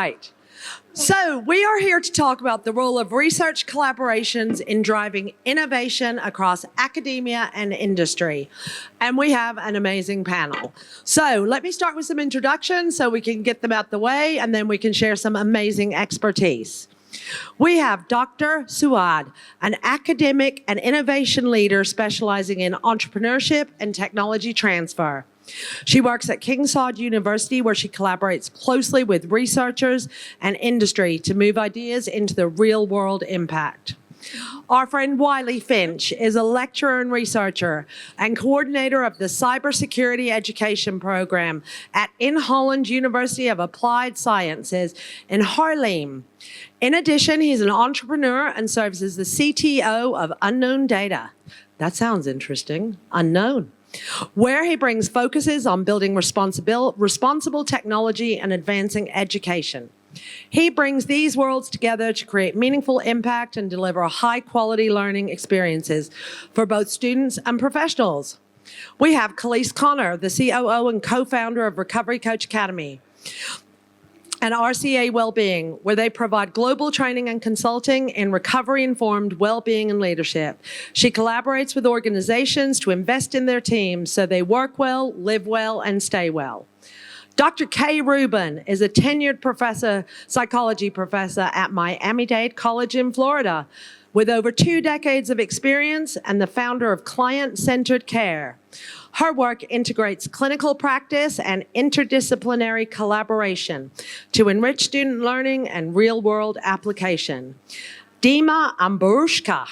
right. So we are here to talk about the role of research collaborations in driving innovation across academia and industry. And we have an amazing panel. So let me start with some introductions so we can get them out the way, and then we can share some amazing expertise. We have Dr. Suad, an academic and innovation leader specializing in entrepreneurship and technology transfer. She works at King Saud University, where she collaborates closely with researchers and industry to move ideas into the real-world impact. Our friend Wiley Finch is a lecturer and researcher and coordinator of the Cybersecurity Education Program at In Holland University of Applied Sciences in Haarlem. In addition, he's an entrepreneur and serves as the CTO of Unknown Data. That sounds interesting. Unknown. Where he brings focuses on building responsible technology and advancing education. He brings these worlds together to create meaningful impact and deliver high-quality learning experiences for both students and professionals. We have Khalees Connor, the COO and co-founder of Recovery Coach Academy and RCA Wellbeing, where they provide global training and consulting in recovery-informed well-being and leadership. She collaborates with organizations to invest in their teams so they work well, live well, and stay well. Dr. Kay Rubin is a tenured psychology professor at Miami-Dade College in Florida, with over 2 decades of experience and the founder of Client-Centered Care. Her work integrates clinical practice and interdisciplinary collaboration to enrich student learning and real-world application. Dima Ambushka.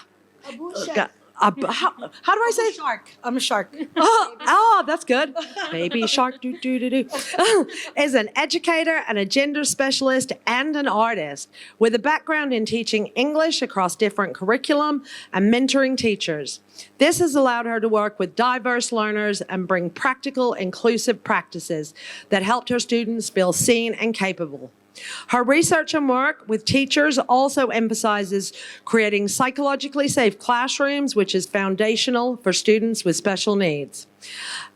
How do I say it? Shark. I'm a shark. Oh, that's good. Baby shark, is an educator and a gender specialist and an artist with a background in teaching English across different curriculum and mentoring teachers. This has allowed her to work with diverse learners and bring practical, inclusive practices that helped her students feel seen and capable. Her research and work with teachers also emphasizes creating psychologically safe classrooms, which is foundational for students with special needs.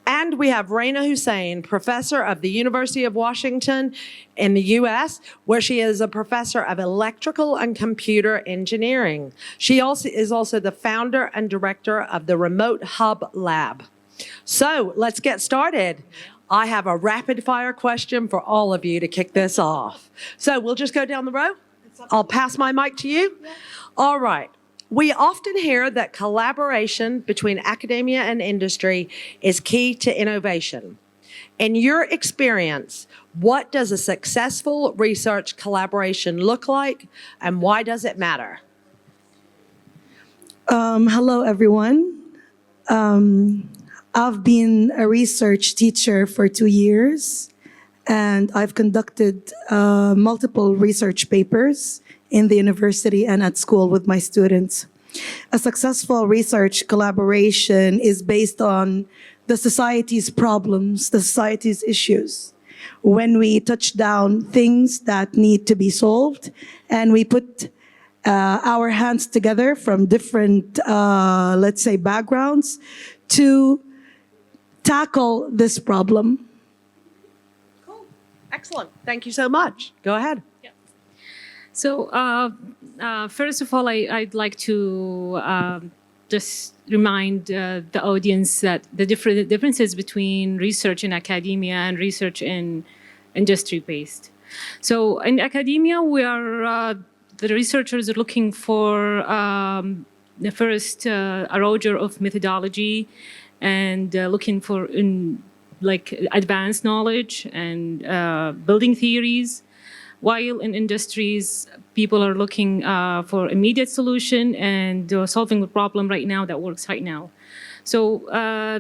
And we have Raina Hussain, professor of the University of Washington in the US, where she is a professor of electrical and computer engineering. She is also the founder and director of the Remote Hub Lab. So let's get started. I have a rapid-fire question for all of you to kick this off. So we'll just go down the row. I'll pass my mic to you. Yeah. All right. We often hear that collaboration between academia and industry is key to innovation. In your experience, what does a successful research collaboration look like, and why does it matter? Hello, everyone. I've been a research teacher for 2 years, and I've conducted multiple research papers in the university and at school with my students. A successful research collaboration is based on the society's problems, the society's issues. When we touch down things that need to be solved, and we put our hands together from different, let's say, backgrounds to tackle this problem. Cool. Excellent. Thank you so much. Go ahead. Yeah. So first of all, I'd like to just remind the audience that the differences between research in academia and research in industry-based. So in academia, we are the researchers are looking for the first erosion of methodology and looking for advanced knowledge and building theories, while in industries, people are looking for immediate solution and solving a problem right now that works right now. So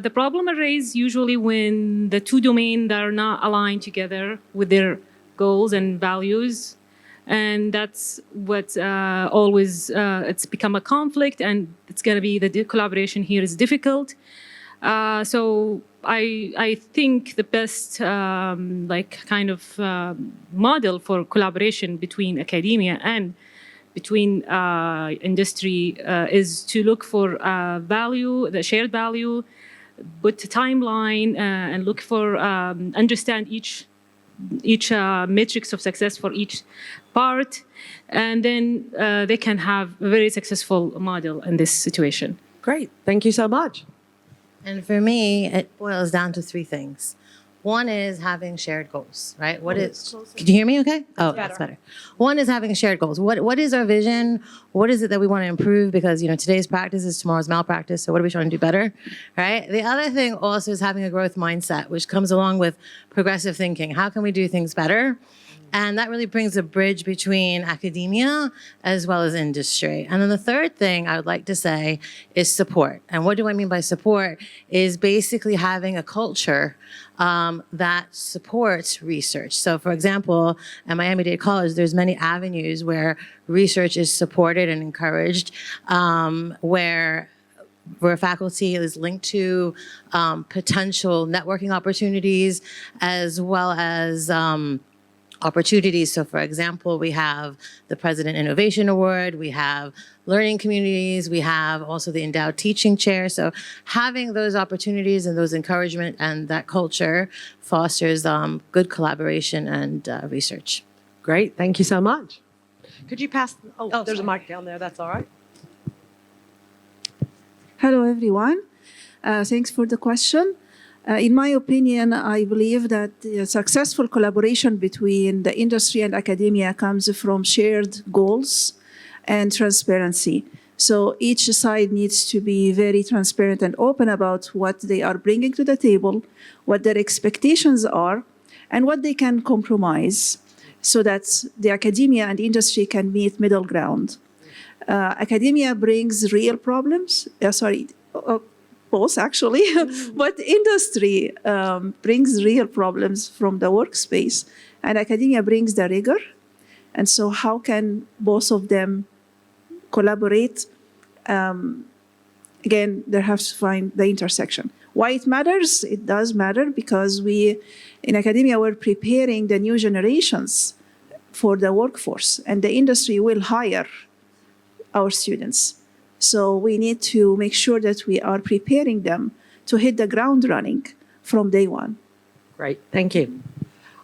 the problem arises usually when the two domains are not aligned together with their goals and values. And that's what always, it's become a conflict, and it's going to be the collaboration here is difficult. So I think the best model for collaboration between academia and between industry is to look for value, the shared value, put a timeline and look for understand each each metrics of success for each part, and then they can have a very successful model in this situation. Great. Thank you so much. And for me, it boils down to three things. One is having shared goals, right? Can you hear me okay? Oh, that's better. One is having shared goals. What is our vision? What is it that we want to improve? Because, today's practice is tomorrow's malpractice. So what are we trying to do better, right? The other thing also is having a growth mindset, which comes along with progressive thinking. How can we do things better? And that really brings a bridge between academia as well as industry. And then the third thing I would like to say is support. And what do I mean by support? Is basically having a culture that supports research. So for example, at Miami-Dade College, there's many avenues where research is supported and encouraged, where faculty is linked to potential networking opportunities as well as opportunities. So for example, we have the President Innovation Award, we have learning communities, we have also the endowed teaching chair. So having those opportunities and those encouragement and that culture fosters good collaboration and research. Great. Thank you so much. Could you pass? There's sorry. a mic down there. That's all right. Hello, everyone. Thanks for the question. In my opinion, I believe that successful collaboration between the industry and academia comes from shared goals and transparency. So each side needs to be very transparent and open about what they are bringing to the table, what their expectations are, and what they can compromise so that the academia and industry can meet middle ground. Academia brings real problems. Both actually, but industry brings real problems from the workspace, and academia brings the rigor. And so how can both of them collaborate? Again, there has to find the intersection. Why it matters? It does matter because we, in academia, we're preparing the new generations for the workforce, and the industry will hire our students. So we need to make sure that we are preparing them to hit the ground running from day one. Great. Thank you.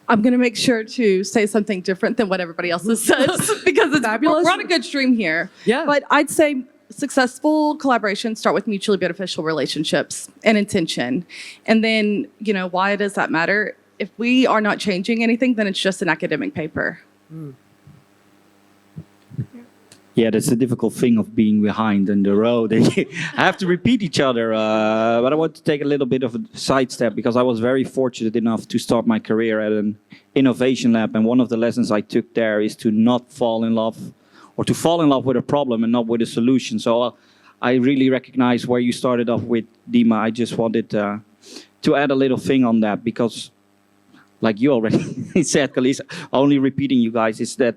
I'm going to make sure to say something different than what everybody else has said because it's Fabulous. we're on a good stream here. Yeah. But I'd say successful collaborations start with mutually beneficial relationships and intention. And then, why does that matter? If we are not changing anything, then it's just an academic paper. Yeah, that's the difficult thing of being behind in the row. They have to repeat each other. But I want to take a little bit of a sidestep because I was very fortunate enough to start my career at an innovation lab. And one of the lessons I took there is to not fall in love or to fall in love with a problem and not with a solution. So I really recognize where you started off with, Dima. I just wanted to add a little thing on that because like you already said, Khalees, only repeating you guys, is that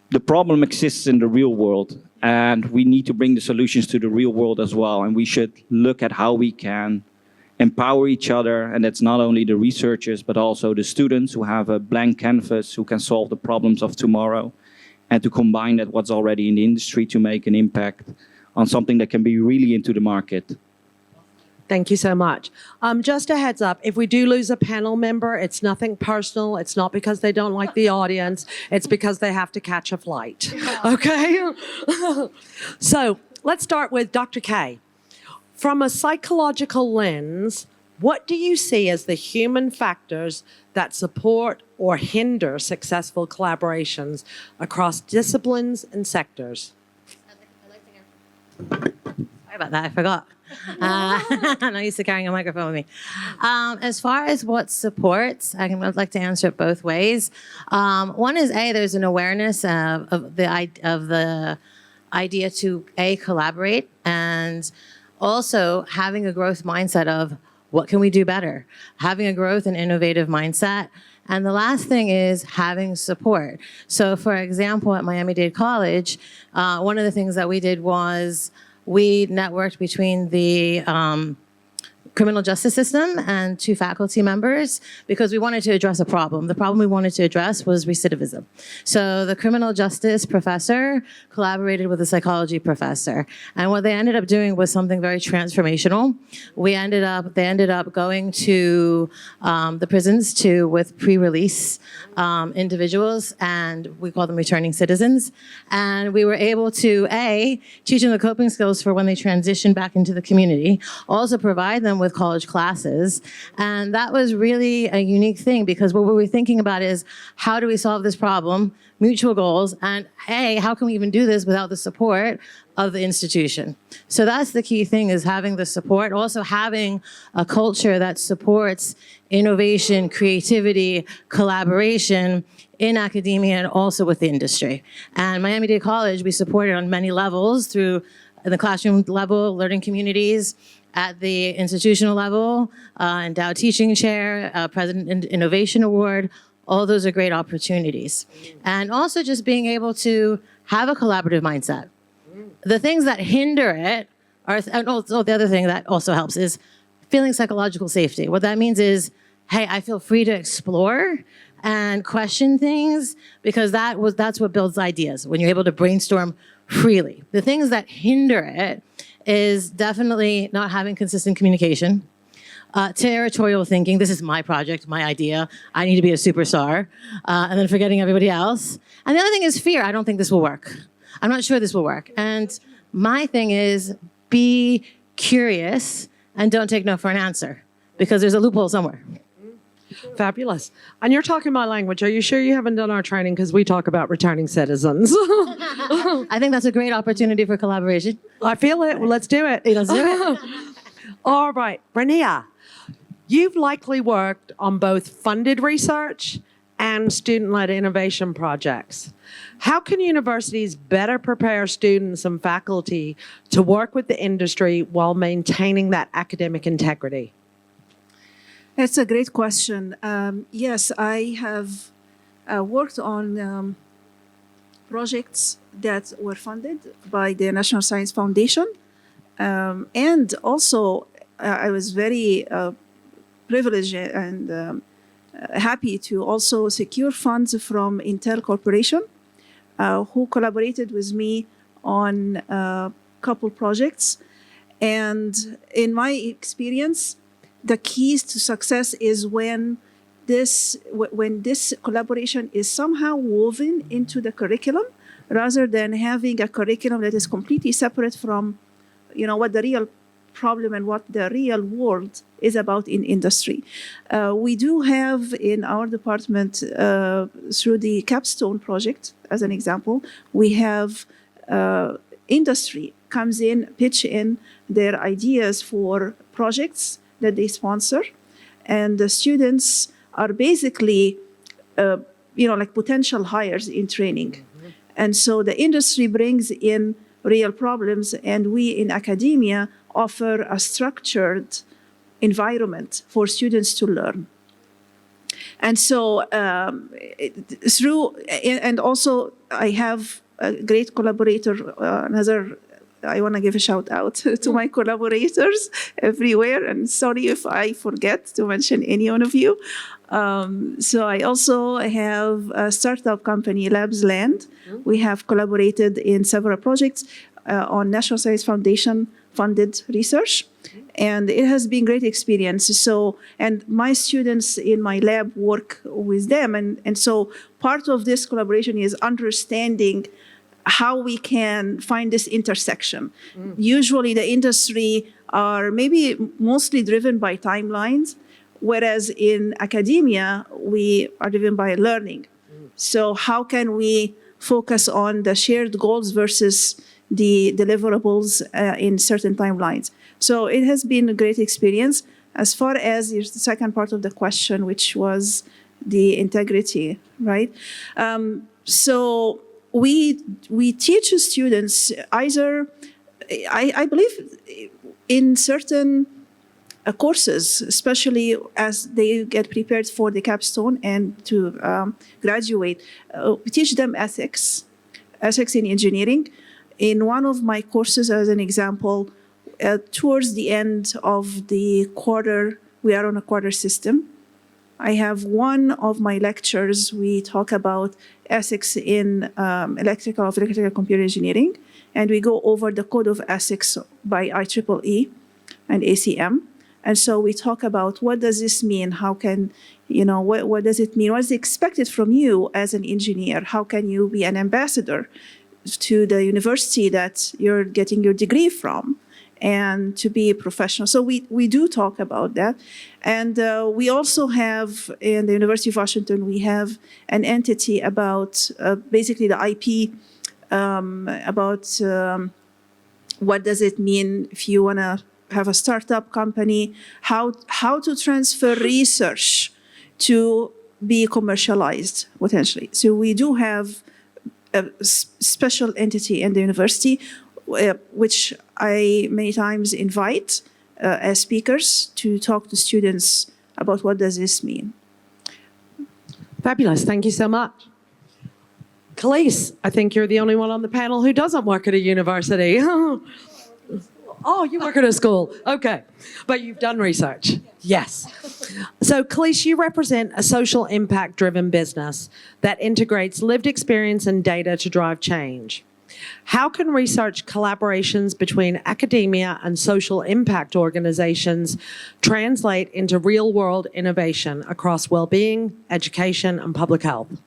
the problem exists in the real world, and we need to bring the solutions to the real world as well. And we should look at how we can empower each other. And that's not only the researchers, but also the students who have a blank canvas, who can solve the problems of tomorrow, and to combine that what's already in the industry to make an impact on something that can be really into the market. Thank you so much. Just a heads up, if we do lose a panel member, it's nothing personal. It's not because they don't like the audience. It's because they have to catch a flight. Okay? So let's start with Dr. K. From a psychological lens, what do you see as the human factors that support or hinder successful collaborations across disciplines and sectors? Sorry about that, I forgot. I'm not used to carrying a microphone with me. As far as what supports, I'd like to answer it both ways. One is there's an awareness of the idea to collaborate, and also having a growth mindset of what can we do better, having a growth and innovative mindset. And the last thing is having support. So for example, at Miami-Dade College, one of the things that we did was we networked between the criminal justice system and 2 faculty members because we wanted to address a problem. The problem we wanted to address was recidivism. So the criminal justice professor collaborated with the psychology professor. And what they ended up doing was something very transformational. They ended up going to the prisons with pre-release individuals, and we call them returning citizens. And we were able to, teach them the coping skills for when they transition back into the community, also provide them with college classes. And that was really a unique thing because what we were thinking about is how do we solve this problem, mutual goals, and how can we even do this without the support of the institution? So that's the key thing, is having the support, also having a culture that supports innovation, creativity, collaboration in academia and also with the industry. And Miami-Dade College, we support it on many levels through the classroom level, learning communities, at the institutional level, endowed teaching chair, President Innovation Award. All those are great opportunities. And also just being able to have a collaborative mindset. The things that hinder it are, and also the other thing that also helps is feeling psychological safety. What that means is, hey, I feel free to explore and question things because that's what builds ideas, when you're able to brainstorm freely. The things that hinder it is definitely not having consistent communication, territorial thinking. This is my project, my idea. I need to be a superstar. And then forgetting everybody else. And the other thing is fear. I don't think this will work. I'm not sure this will work. And my thing is be curious and don't take no for an answer because there's a loophole somewhere. Fabulous. And you're talking my language. Are you sure you haven't done our training? Because we talk about returning citizens. I think that's a great opportunity for collaboration. I feel it. Well, let's do it. Let's do it. All right. Rania, you've likely worked on both funded research and student-led innovation projects. How can universities better prepare students and faculty to work with the industry while maintaining that academic integrity? That's a great question. Yes, I have worked on projects that were funded by the National Science Foundation. And also, I was very privileged and happy to also secure funds from Intel Corporation, who collaborated with me on a couple projects. And in my experience, the keys to success is when this collaboration is somehow woven into the curriculum, rather than having a curriculum that is completely separate from, what the real problem and what the real world is about in industry. We do have in our department, through the Capstone project, as an example, we have industry comes in, pitch in their ideas for projects that they sponsor, and the students are basically, like potential hires in training. Mm-hmm. And so the industry brings in real problems, and we in academia offer a structured environment for students to learn. And so and also I have a great collaborator, I want to give a shout out to my collaborators everywhere, and sorry if I forget to mention any one of you. So I also have a startup company, Labs Land. We have collaborated in several projects on National Science Foundation funded research, and it has been great experience. So, and my students in my lab work with them, and so part of this collaboration is understanding how we can find this intersection. Usually the industry are maybe mostly driven by timelines, whereas in academia, we are driven by learning. So how can we focus on the shared goals versus the deliverables in certain timelines? So it has been a great experience. As far as the second part of the question, which was the integrity, right? So we teach students either, I believe, in certain courses, especially as they get prepared for the capstone and to graduate, we teach them ethics in engineering. In one of my courses, as an example, towards the end of the quarter, we are on a quarter system. I have one of my lectures, we talk about ethics in electrical computer engineering, and we go over the code of ethics by IEEE and ACM. And so we talk about what does this mean? How can, what does it mean? What is expected from you as an engineer? How can you be an ambassador to the university that you're getting your degree from and to be a professional? So we do talk about that. And we also have, in the University of Washington, we have an entity about basically the IP, about what does it mean if you want to have a startup company, how to transfer research to be commercialized potentially. So we do have a special entity in the university, which I many times invite as speakers to talk to students about what does this mean. Fabulous. Thank you so much. Khalees, I think you're the only one on the panel who doesn't work at a university. Oh, you work at a school. Okay. But you've done research. Yes. So, Khalees, you represent a social impact-driven business that integrates lived experience and data to drive change. How can research collaborations between academia and social impact organizations translate into real-world innovation across well-being, education, and public health?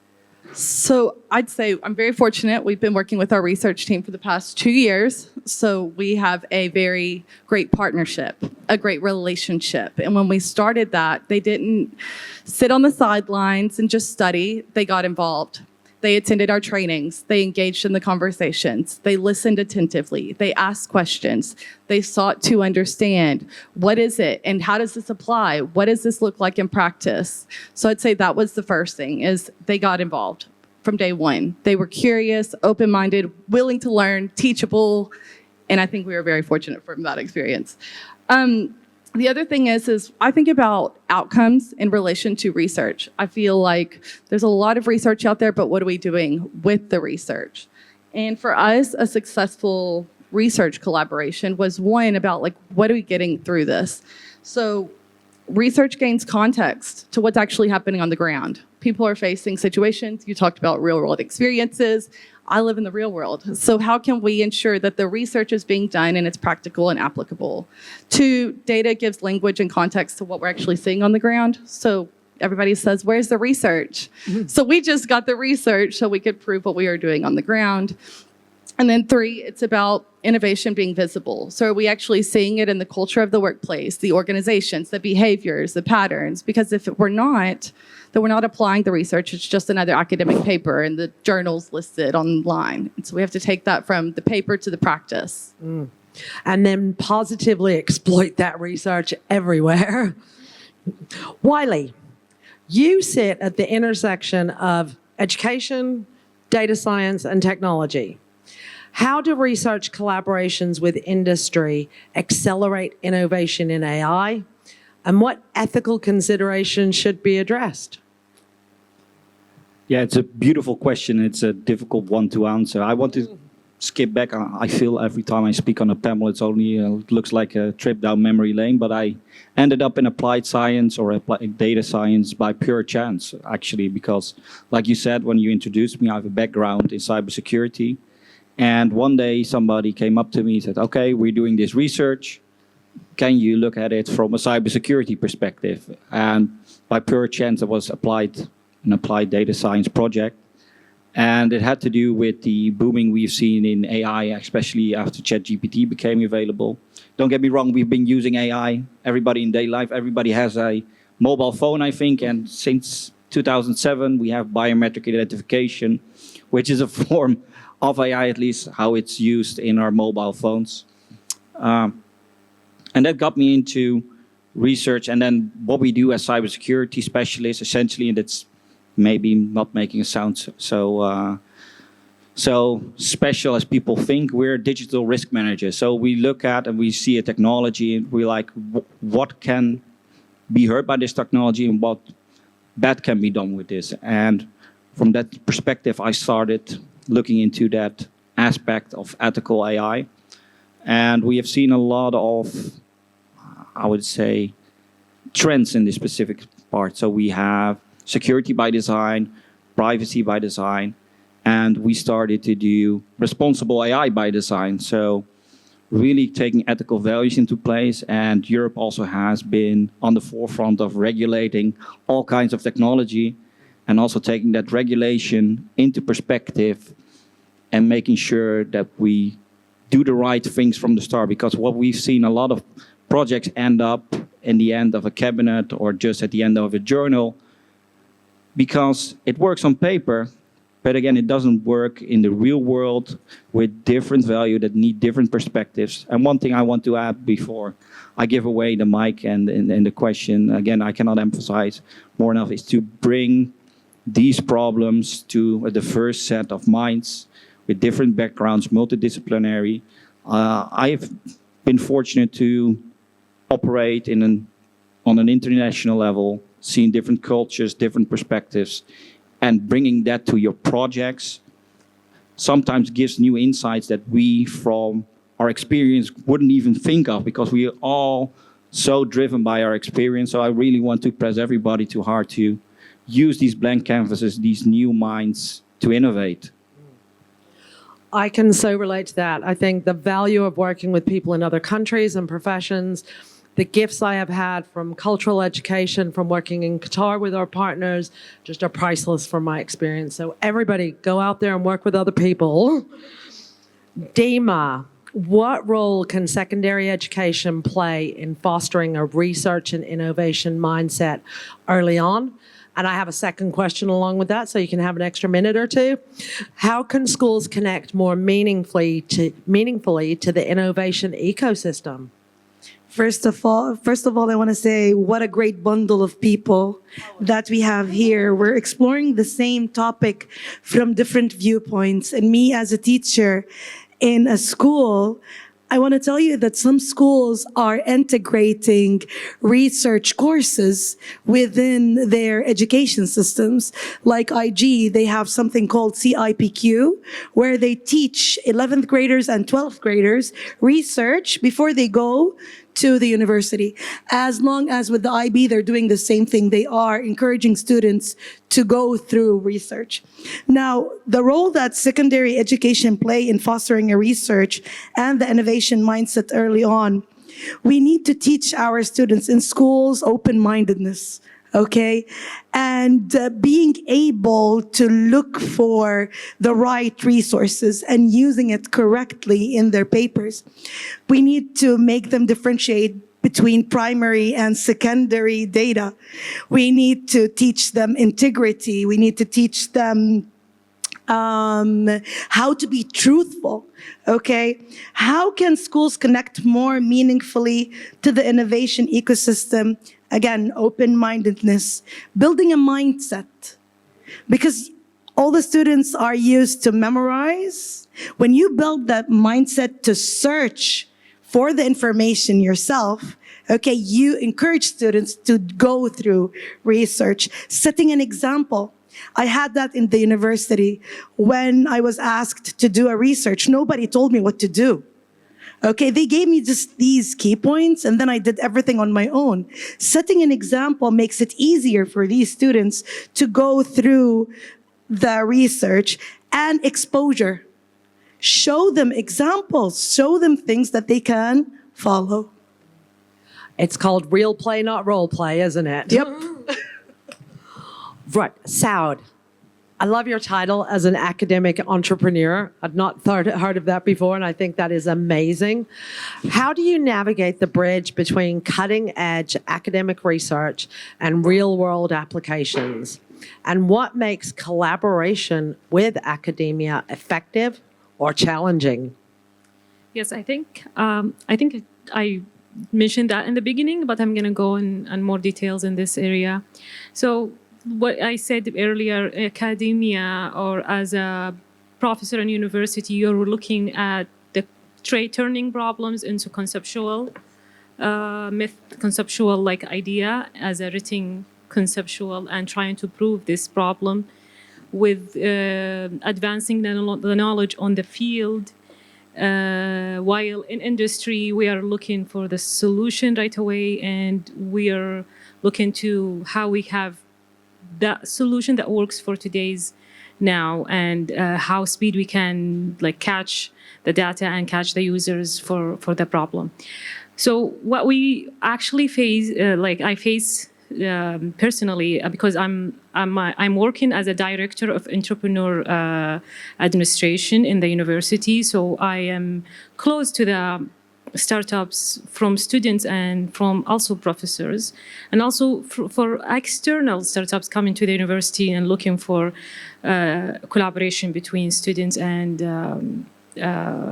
So I'd say I'm very fortunate. We've been working with our research team for the past 2 years. So we have a very great partnership, a great relationship. And when we started that, they didn't sit on the sidelines and just study. They got involved. They attended our trainings. They engaged in the conversations. They listened attentively. They asked questions. They sought to understand, what is it and how does this apply? What does this look like in practice? So I'd say that was the first thing, is they got involved from day one. They were curious, open-minded, willing to learn, teachable, and I think we were very fortunate from that experience. The other thing is I think about outcomes in relation to research. I feel like there's a lot of research out there, but what are we doing with the research? And for us, a successful research collaboration was one about, like, what are we getting through this? So research gains context to what's actually happening on the ground. People are facing situations. You talked about real-world experiences. I live in the real world. So how can we ensure that the research is being done and it's practical and applicable? 2, data gives language and context to what we're actually seeing on the ground. So everybody says, where's the research? So we just got the research so we could prove what we are doing on the ground. And then 3, it's about innovation being visible. So are we actually seeing it in the culture of the workplace, the organizations, the behaviors, the patterns? Because if we're not, then we're not applying the research. It's just another academic paper and the journals listed online. And so we have to take that from the paper to the practice. And then positively exploit that research everywhere. Wiley, you sit at the intersection of education, data science, and technology. How do research collaborations with industry accelerate innovation in AI? And what ethical considerations should be addressed? Yeah, it's a beautiful question. It's a difficult one to answer. I want to skip back. I feel every time I speak on a panel, it's only looks like a trip down memory lane, but I ended up in applied science or applied data science by pure chance, actually, because like you said, when you introduced me, I have a background in cybersecurity. And one day somebody came up to me and said, okay, we're doing this research. Can you look at it from a cybersecurity perspective? And by pure chance, it was an applied data science project. And it had to do with the booming we've seen in AI, especially after ChatGPT became available. Don't get me wrong, we've been using AI. Everybody in daily life, everybody has a mobile phone, I think. And since 2007, we have biometric identification, which is a form of AI, at least how it's used in our mobile phones. And that got me into research. And then what we do as cybersecurity specialists, essentially, and it's maybe not making it sound so special as people think, we're digital risk managers. So we look at and we see a technology and we're like, what can be hurt by this technology and what bad can be done with this? And from that perspective, I started looking into that aspect of ethical AI. And we have seen a lot of, I would say, trends in this specific part. So we have security by design, privacy by design, and we started to do responsible AI by design. So really taking ethical values into place. And Europe also has been on the forefront of regulating all kinds of technology and also taking that regulation into perspective and making sure that we do the right things from the start. Because what we've seen, a lot of projects end up in the end of a cabinet or just at the end of a journal because it works on paper, but again, it doesn't work in the real world with different value that need different perspectives. And one thing I want to add before I give away the mic and the question, again, I cannot emphasize more enough, is to bring these problems to a diverse set of minds with different backgrounds, multidisciplinary. I've been fortunate to operate on an international level, seeing different cultures, different perspectives, and bringing that to your projects sometimes gives new insights that we, from our experience, wouldn't even think of because we are all so driven by our experience. So I really want to press everybody to heart to use these blank canvases, these new minds to innovate. I can so relate to that. I think the value of working with people in other countries and professions, the gifts I have had from cultural education, from working in Qatar with our partners, just are priceless from my experience. So everybody go out there and work with other people. Dima, what role can secondary education play in fostering a research and innovation mindset early on? And I have a second question along with that, so you can have an extra minute or two. How can schools connect more meaningfully to the innovation ecosystem? First of all, I want to say what a great bundle of people that we have here. We're exploring the same topic from different viewpoints. And me as a teacher in a school, I want to tell you that some schools are integrating research courses within their education systems. Like IG, they have something called CIPQ, where they teach 11th graders and 12th graders research before they go to the university. As long as with the IB, they're doing the same thing. They are encouraging students to go through research. Now, the role that secondary education play in fostering a research and the innovation mindset early on, we need to teach our students in schools open-mindedness, okay? And being able to look for the right resources and using it correctly in their papers. We need to make them differentiate between primary and secondary data. We need to teach them integrity. We need to teach them how to be truthful, okay? How can schools connect more meaningfully to the innovation ecosystem? Again, open-mindedness, building a mindset. Because all the students are used to memorize. When you build that mindset to search for the information yourself, okay, you encourage students to go through research, setting an example. I had that in the university. When I was asked to do a research, nobody told me what to do. Okay, they gave me just these key points and then I did everything on my own. Setting an example makes it easier for these students to go through the research and exposure. Show them examples, show them things that they can follow. It's called real play, not role play, isn't it? Yep. Right, Saud. I love your title as an academic entrepreneur. I've not heard of that before, and I think that is amazing. How do you navigate the bridge between cutting-edge academic research and real-world applications? And what makes collaboration with academia effective or challenging? Yes, I think I mentioned that in the beginning, but I'm going to go in more details in this area. So what I said earlier, academia or as a professor in university, you're looking at the turning problems into conceptual, conceptual like idea as a written conceptual and trying to prove this problem with advancing the knowledge on the field While in industry, we are looking for the solution right away, and we are looking to how we have that solution that works for today's now, and how speed we can catch the data and catch the users for the problem. So what we actually face, I face personally, because I'm working as a director of entrepreneur administration in the university. So I am close to the startups from students and from also professors, and also for external startups coming to the university and looking for collaboration between students and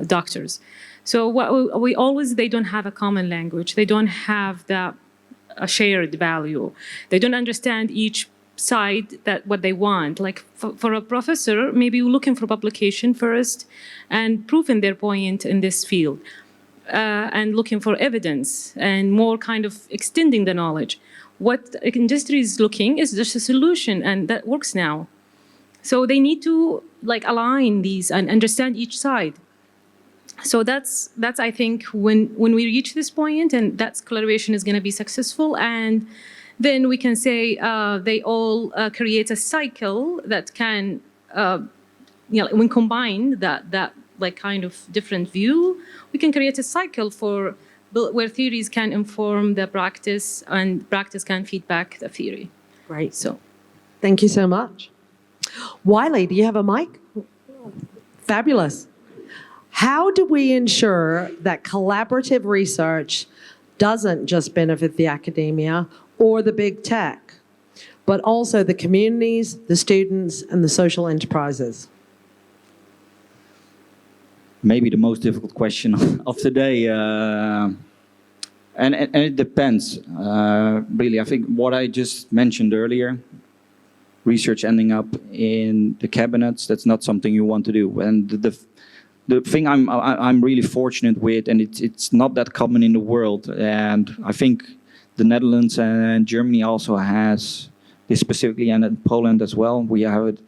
doctors. So what we always, they don't have a common language. They don't have a shared value. They don't understand each side that what they want. Like for a professor, maybe looking for publication first and proving their point in this field. And looking for evidence and more kind of extending the knowledge. What industry is looking is just a solution, and that works now. So they need to align these and understand each side. So that's I think when we reach this point, and that collaboration is going to be successful, and then we can say they all create a cycle that can, when combined that kind of different view, we can create a cycle for where theories can inform the practice and practice can feed back the theory. Great. So, Thank you so much. Wiley, do you have a mic? Fabulous. How do we ensure that collaborative research doesn't just benefit the academia or the big tech, but also the communities, the students, and the social enterprises? Maybe the most difficult question of today. And it depends, really. I think what I just mentioned earlier, research ending up in the cabinets, that's not something you want to do. And the thing I'm really fortunate with, and it's not that common in the world, and I think the Netherlands and Germany also has this specifically, and in Poland as well, we have it.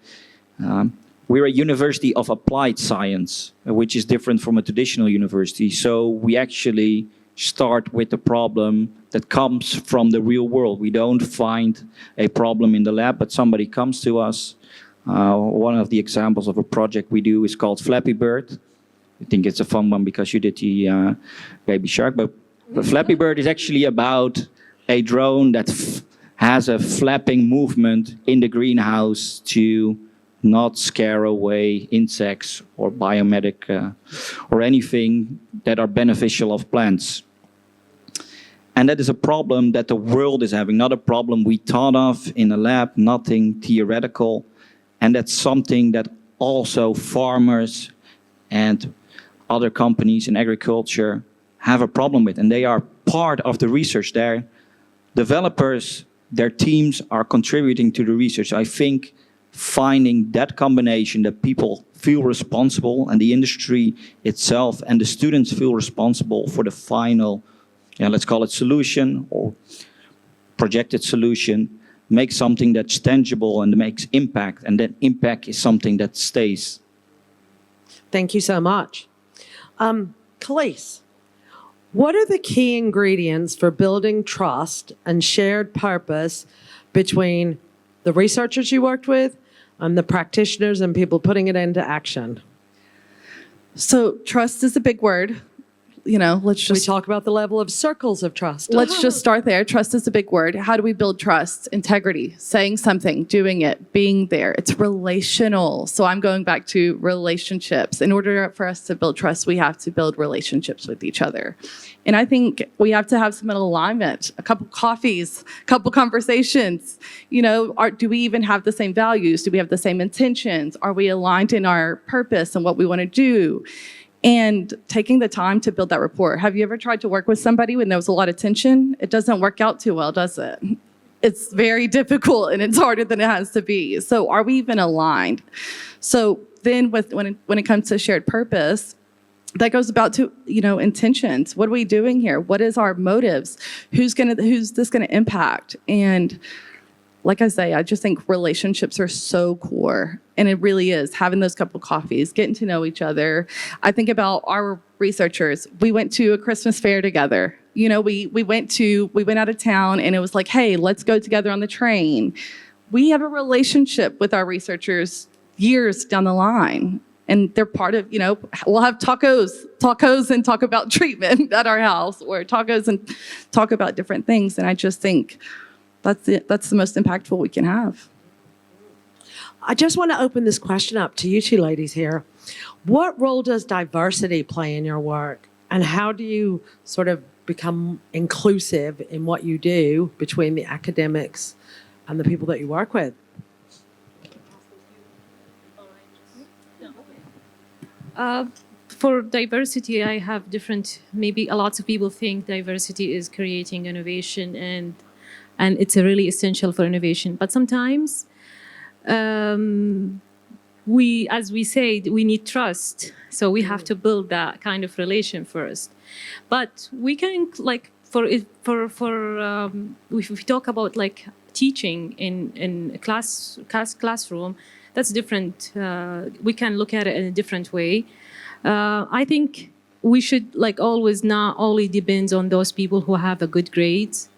We're a university of applied science, which is different from a traditional university. So we actually start with the problem that comes from the real world. We don't find a problem in the lab, but somebody comes to us. One of the examples of a project we do is called Flappy Bird. I think it's a fun one because you did the baby shark, but Flappy Bird is actually about a drone that has a flapping movement in the greenhouse to not scare away insects or biomedic or anything that are beneficial of plants. And that is a problem that the world is having, not a problem we thought of in a lab, nothing theoretical. And that's something that also farmers and other companies in agriculture have a problem with. And they are part of the research. Their developers, their teams are contributing to the research. I think finding that combination that people feel responsible and the industry itself and the students feel responsible for the final, let's call it solution or projected solution, makes something that's tangible and makes impact, and that impact is something that stays. Thank you so much. Khalees, what are the key ingredients for building trust and shared purpose between the researchers you worked with and the practitioners and people putting it into action? So trust is a big word. Let's We just talk about the level of circles of trust. let's just start there. Trust is a big word. How do we build trust? Integrity, saying something, doing it, being there. It's relational. So I'm going back to relationships. In order for us to build trust, we have to build relationships with each other. And I think we have to have some alignment, a couple coffees, a couple conversations. Do we even have the same values? Do we have the same intentions? Are we aligned in our purpose and what we want to do? And taking the time to build that rapport. Have you ever tried to work with somebody when there was a lot of tension? It doesn't work out too well, does it? It's very difficult and it's harder than it has to be. So are we even aligned? So then when it comes to shared purpose, that goes about to, intentions. What are we doing here? What is our motives? Who's this gonna impact? And like I say, I just think relationships are so core. And it really is having those couple coffees, getting to know each other. I think about our researchers. We went to a Christmas fair together. You know, we went out of town and it was like, hey, let's go together on the train. We have a relationship with our researchers years down the line. And they're part of, you know, we'll have tacos and talk about treatment at our house, or tacos and talk about different things. And I just think that's the most impactful we can have. I just want to open this question up to you two ladies here. What role does diversity play in your work? And how do you sort of become inclusive in what you do between the academics and the people that you work with? For diversity, I have different, maybe a lot of people think diversity is creating innovation and it's really essential for innovation. But sometimes as we said, we need trust. So we have to build that kind of relation first. But we can, like, if we talk about like teaching in a classroom, that's different. We can look at it in a different way. I think we should like always not only depend on those people who have a good grades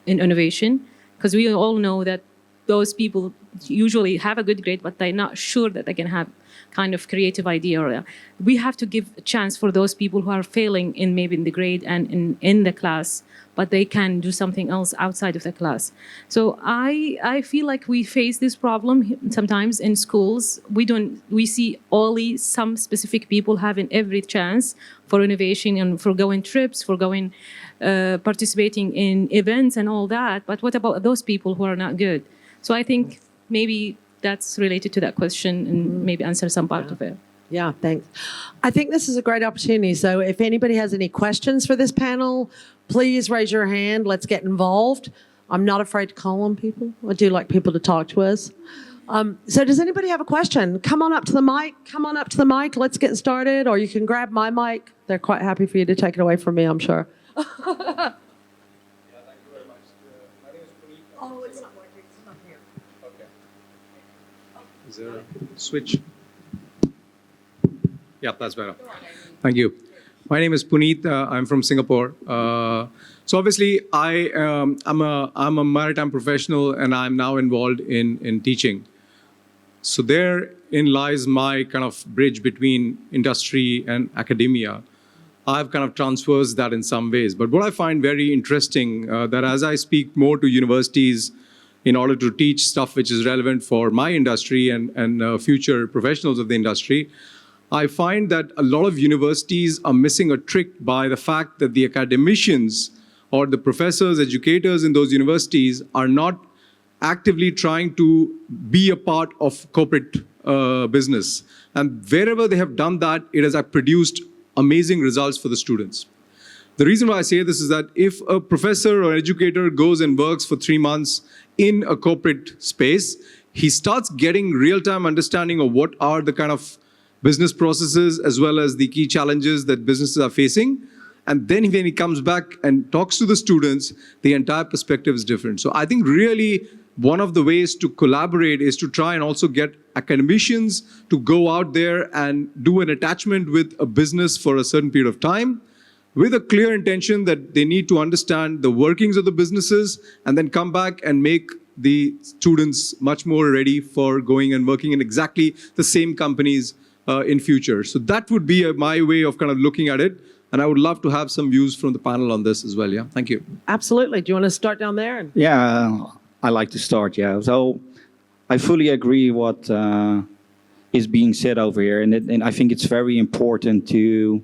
in innovation, because we all know that those people usually have a good grade, but they're not sure that they can have kind of creative idea. Or we have to give a chance for those people who are failing in maybe in the grade and in the class, but they can do something else outside of the class. So I feel like we face this problem sometimes in schools. We see only some specific people having every chance for innovation and for going trips, for going participating in events and all that. But what about those people who are not good? So I think maybe that's related to that question and maybe answer some part of it. Yeah, thanks. I think this is a great opportunity. So if anybody has any questions for this panel, please raise your hand. Let's get involved. I'm not afraid to call on people. I do like people to talk to us. So does anybody have a question? Come on up to the mic. Come on up to the mic. Let's get started. Or you can grab my mic. They're quite happy for you to take it away from me, I'm sure. Yeah, thank you very much. My name is Puneet. Oh, it's not working. It's not here. Okay. Is there a switch? Yeah, that's better. Thank you. My name is Puneet. I'm from Singapore. So obviously, I'm a maritime professional, and I'm now involved in teaching. So therein lies my kind of bridge between industry and academia. I've kind of transversed that in some ways. But what I find very interesting, that as I speak more to universities in order to teach stuff which is relevant for my industry and future professionals of the industry, I find that a lot of universities are missing a trick by the fact that the academicians or the professors, educators in those universities are not actively trying to be a part of corporate business. And wherever they have done that, it has produced amazing results for the students. The reason why I say this is that if a professor or educator goes and works for 3 months in a corporate space, he starts getting real-time understanding of what are the kind of business processes as well as the key challenges that businesses are facing. And then when he comes back and talks to the students, the entire perspective is different. So I think really one of the ways to collaborate is to try and also get academicians to go out there and do an attachment with a business for a certain period of time with a clear intention that they need to understand the workings of the businesses and then come back and make the students much more ready for going and working in exactly the same companies in future. So that would be my way of kind of looking at it. And I would love to have some views from the panel on this as well. Yeah, thank you. Absolutely. Do you want to start down there? Yeah, I like to start, yeah. So I fully agree what is being said over here. And I think it's very important to,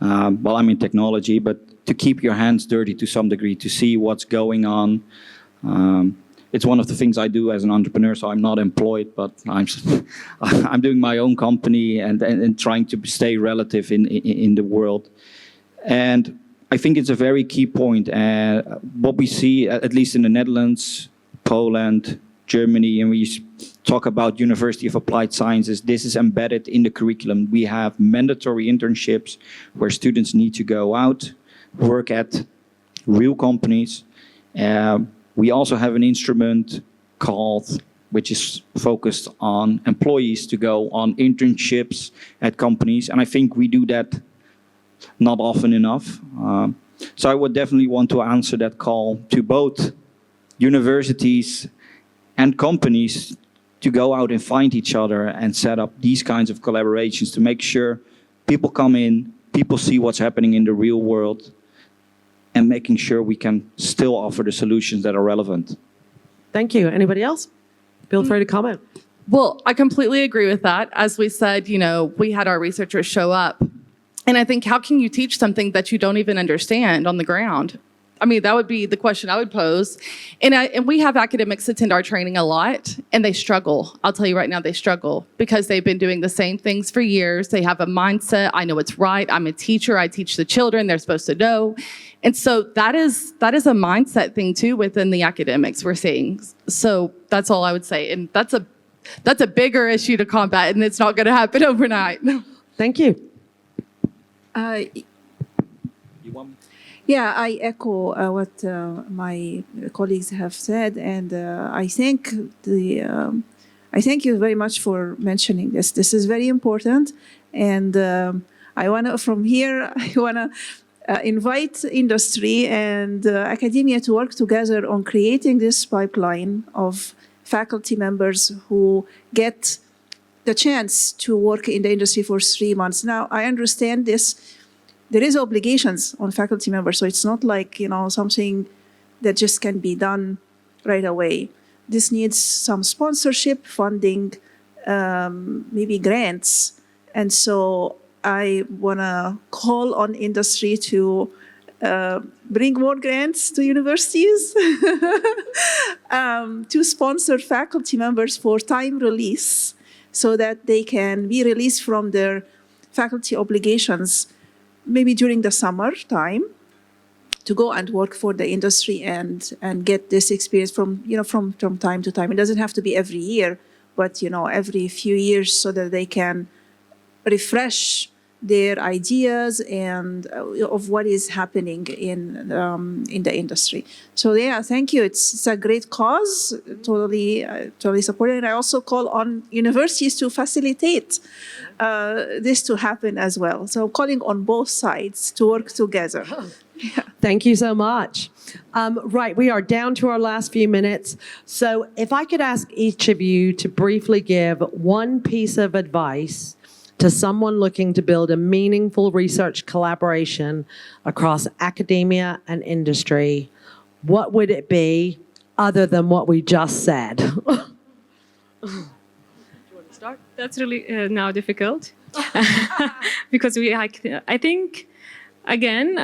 well, I'm in technology, but to keep your hands dirty to some degree, to see what's going on. It's one of the things I do as an entrepreneur, so I'm not employed, but I'm doing my own company and trying to stay relative in the world. And I think it's a very key point. What we see, at least in the Netherlands, Poland, Germany, and we talk about University of Applied Sciences, this is embedded in the curriculum. We have mandatory internships where students need to go out, work at real companies. We also have an instrument called which is focused on employees to go on internships at companies. And I think we do that not often enough. So I would definitely want to answer that call to both universities and companies to go out and find each other and set up these kinds of collaborations to make sure people come in, people see what's happening in the real world, and making sure we can still offer the solutions that are relevant. Thank you. Anybody else? Feel free to comment. Well, I completely agree with that. As we said, we had our researchers show up. And I think, how can you teach something that you don't even understand on the ground? I mean, that would be the question I would pose. And we have academics attend our training a lot, and they struggle. I'll tell you right now, they struggle because they've been doing the same things for years. They have a mindset, I know it's right. I'm a teacher. I teach the children. They're supposed to know. And so that is a mindset thing, too, within the academics we're seeing. So that's all I would say. And that's a bigger issue to combat, and it's not going to happen overnight. Thank you. Yeah, I echo what my colleagues have said, and I thank you very much for mentioning this. This is very important, and I wanna invite industry and academia to work together on creating this pipeline of faculty members who get the chance to work in the industry for 3 months. Now, I understand this. There is obligations on faculty members, so it's not like, something that just can be done right away. This needs some sponsorship, funding, maybe grants. And so I want to call on industry to bring more grants to universities, to sponsor faculty members for time release so that they can be released from their faculty obligations maybe during the summer time, to go and work for the industry and get this experience from time to time. It doesn't have to be every year, but every few years, so that they can refresh their ideas and of what is happening in the industry. So yeah, thank you. It's a great cause. Totally support it. And I also call on universities to facilitate this to happen as well. So I'm calling on both sides to work together. Yeah. Thank you so much. Right, we are down to our last few minutes. So if I could ask each of you to briefly give one piece of advice to someone looking to build a meaningful research collaboration across academia and industry, what would it be other than what we just said? Do you want to start? That's really now difficult because I think, again,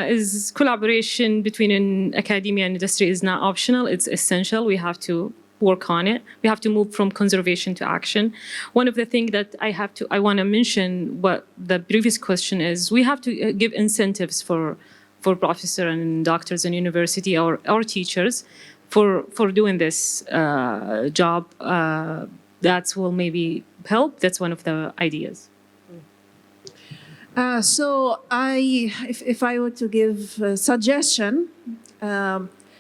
is collaboration between academia and industry is not optional. It's essential. We have to work on it. We have to move from conservation to action. One of the things that I want to mention, what the previous question is, we have to give incentives for professors and doctors in university or teachers for doing this job. That will maybe help. That's one of the ideas. So if I were to give a suggestion,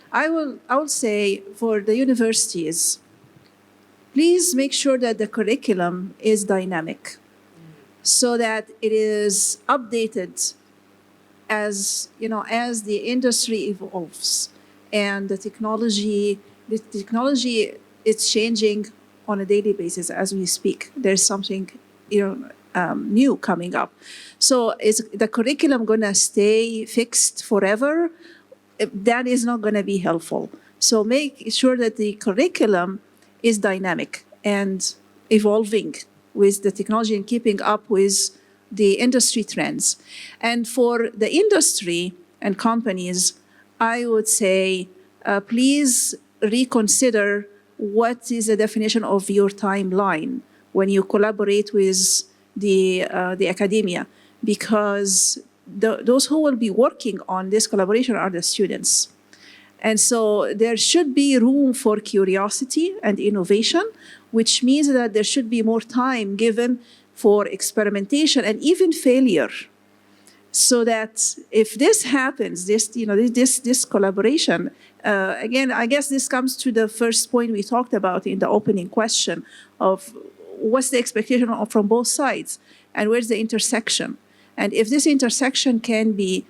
I will say for the universities, please make sure that the curriculum is dynamic, so that it is updated as the industry evolves and the technology is changing on a daily basis as we speak. There's something new coming up. So is the curriculum going to stay fixed forever? That is not going to be helpful. So make sure that the curriculum is dynamic and evolving with the technology and keeping up with the industry trends. And for the industry and companies, I would say, please reconsider what is the definition of your timeline when you collaborate with the academia, because those who will be working on this collaboration are the students. And so there should be room for curiosity and innovation, which means that there should be more time given for experimentation and even failure. So that if this happens, this collaboration Again, I guess this comes to the first point we talked about in the opening question of what's the expectation from both sides and where's the intersection. And if this intersection can be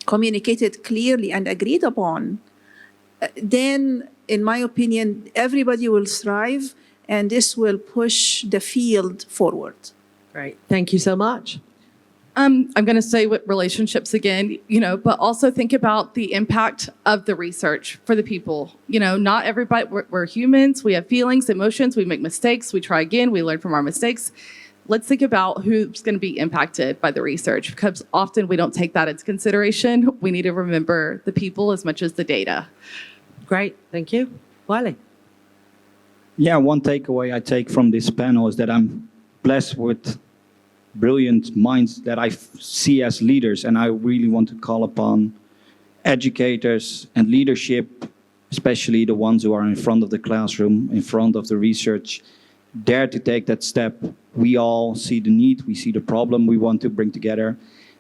communicated clearly and agreed upon, then, in my opinion, everybody will thrive and this will push the field forward. Great. Thank you so much. I'm going to say with relationships again, but also think about the impact of the research for the people. Not everybody, we're humans, we have feelings, emotions, we make mistakes, we try again, we learn from our mistakes. Let's think about who's going to be impacted by the research, because often we don't take that into consideration. We need to remember the people as much as the data. Great. Thank you. Wiley. Yeah, one takeaway I take from this panel is that I'm blessed with brilliant minds that I see as leaders, and I really want to call upon educators and leadership, especially the ones who are in front of the classroom, in front of the research, dare to take that step. We all see the need, we see the problem we want to bring together,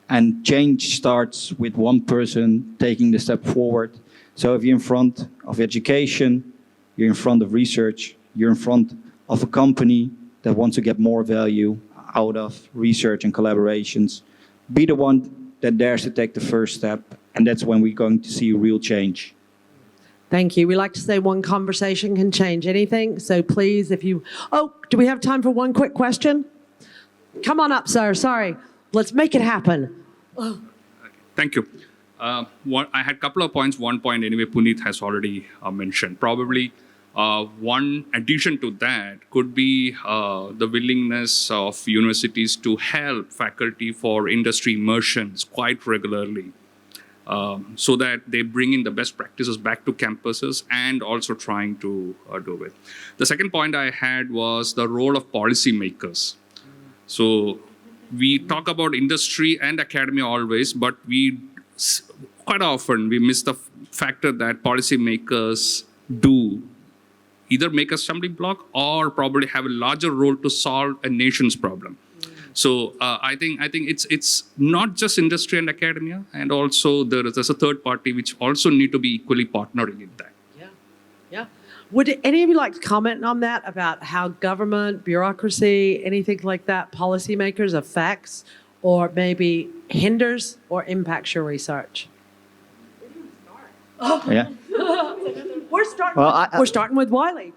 and change starts with one person taking the step forward. So if you're in front of education, you're in front of research, you're in front of a company that wants to get more value out of research and collaborations, be the one that dares to take the first step, and that's when we're going to see real change. Thank you. We like to say one conversation can change anything. So please, if you... Oh, do we have time for one quick question? Come on up, sir. Sorry. Let's make it happen. Okay. Thank you. I had a couple of points. One point, anyway, Puneet has already mentioned. Probably one addition to that could be the willingness of universities to help faculty for industry immersions quite regularly, so that they bring in the best practices back to campuses and also trying to do it. The second point I had was the role of policymakers. So we talk about industry and academia always, but quite often we miss the factor that policymakers do either make a stumbling block or probably have a larger role to solve a nation's problem. So I think it's not just industry and academia, and also there's a third party which also need to be equally partnering in that. Yeah. Would any of you like to comment on that, about how government, bureaucracy, anything like that, policymakers affects or maybe hinders or impacts your research? Yeah. We're starting with Wiley.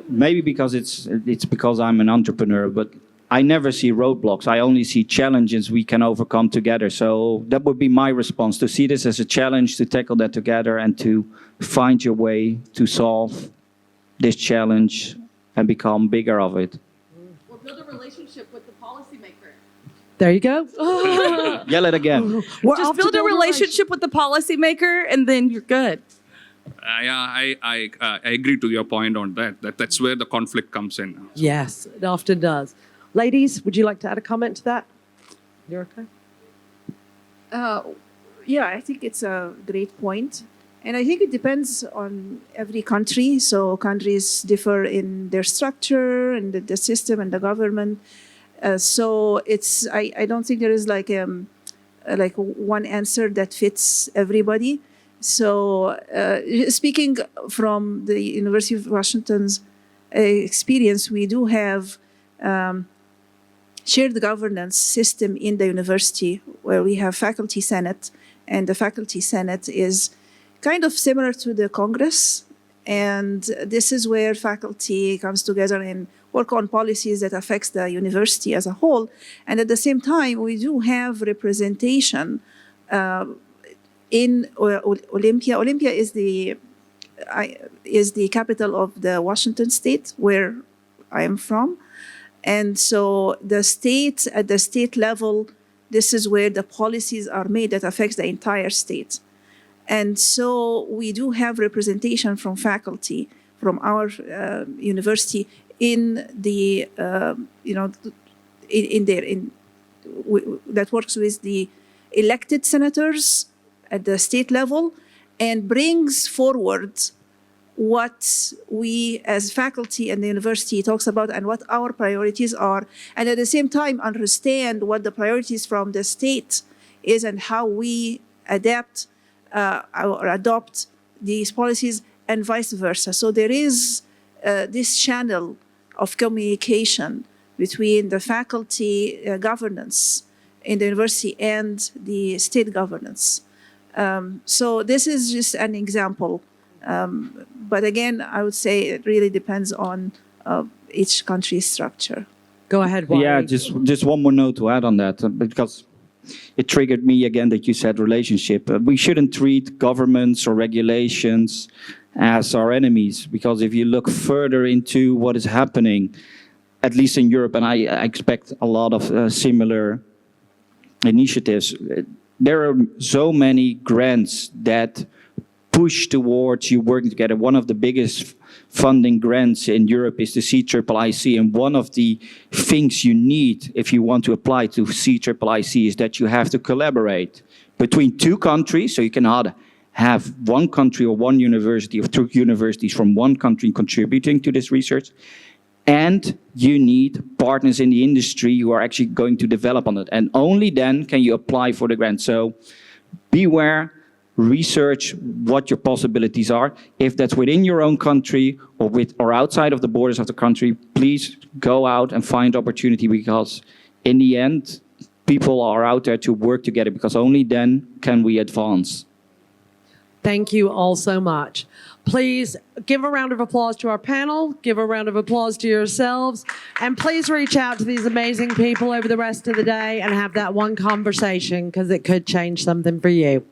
Maybe because it's because I'm an entrepreneur, but I never see roadblocks. I only see challenges we can overcome together. So that would be my response, to see this as a challenge, to tackle that together, and to find your way to solve this challenge and become bigger of it. Or build a relationship with the policymaker. There you go. Yell it again. Just build a relationship with the policymaker, and then you're good. I agree to your point on that. That's where the conflict comes in. Yes, it often does. Ladies, would you like to add a comment to that? You're okay? Yeah, I think it's a great point. And I think it depends on every country. So countries differ in their structure and the system and the government. So I don't think there is like one answer that fits everybody. So speaking from the University of Washington's experience, we do have shared governance system in the university where we have faculty senate, and the faculty senate is kind of similar to the Congress. And this is where faculty comes together and work on policies that affects the university as a whole. And at the same time, we do have representation in Olympia. Olympia is the capital of the Washington state, where I am from. And so the state, at the state level, this is where the policies are made that affects the entire state. And so we do have representation from faculty from our university in the, that works with the elected senators at the state level and brings forward what we as faculty and the university talks about and what our priorities are, and at the same time understand what the priorities from the state is and how we adapt or adopt these policies and vice versa. So there is this channel of communication between the faculty governance in the university and the state governance. So this is just an example. But again, I would say it really depends on each country's structure. Go ahead, Wally. Yeah, just one more note to add on that, because it triggered me again that you said relationship. We shouldn't treat governments or regulations as our enemies, because if you look further into what is happening, at least in Europe, and I expect a lot of similar initiatives, there are so many grants that push towards you working together. One of the biggest funding grants in Europe is the CIIC, and one of the things you need if you want to apply to CIIC is that you have to collaborate between two countries, so you cannot have one country or one university or two universities from one country contributing to this research, and you need partners in the industry who are actually going to develop on it, and only then can you apply for the grant. So beware, research what your possibilities are. If that's within your own country or outside of the borders of the country, please go out and find opportunity, because in the end, people are out there to work together, because only then can we advance. Thank you all so much. Please give a round of applause to our panel, give a round of applause to yourselves, and please reach out to these amazing people over the rest of the day and have that one conversation, because it could change something for you.